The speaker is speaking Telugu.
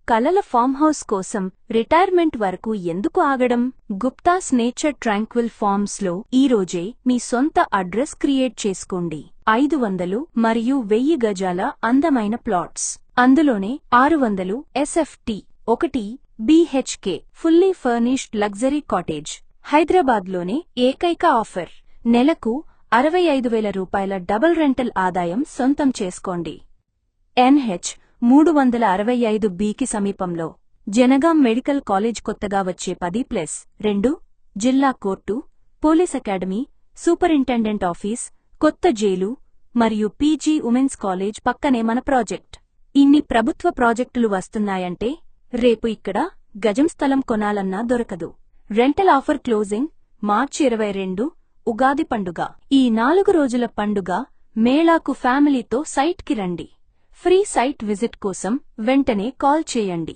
కలల ఫామ్ హౌస్ కోసం రిటైర్మెంట్ వరకు ఎందుకు ఆగడం? గుప్తాస్ నేచర్ ట్రాంక్విల్ ఫార్మ్స్ లో ఈరోజే మీ సొంత అడ్రస్ క్రియేట్ చేసుకోండి. 500 మరియు 1000 గజాల అందమైన ప్లాట్స్, అందులోనే 600 SFT 1 BHK fully furnished luxury cottage. హైదరాబాద్లోనే ఏకైక ఆఫర్. నెలకు 65,000 రూపాయల డబుల్ రెంటల్ ఆదాయం సొంతం చేసుకోండి. NH 365B కి సమీపంలో జనగాం మెడికల్ కాలేజ్, కొత్తగా వచ్చే 10+2 జిల్లా court, police academy, superintendent office, కొత్త జైలు మరియు PG ఉమెన్స్ కాలేజ్ పక్కనే మన ప్రాజెక్ట్. ఇన్ని ప్రభుత్వ ప్రాజెక్టులు వస్తున్నాయంటే రేపు ఇక్కడ గజం స్థలం కొనాలన్నా దొరకదు. రెంటల్ ఆఫర్ క్లోజింగ్ మార్చి 22, ఉగాది పండుగ. ఈ 4 రోజుల పండుగ మేళాకు ఫ్యామిలీతో సైట్కి రండి. ఫ్రీ సైట్ విజిట్ కోసం వెంటనే కాల్ చేయండి.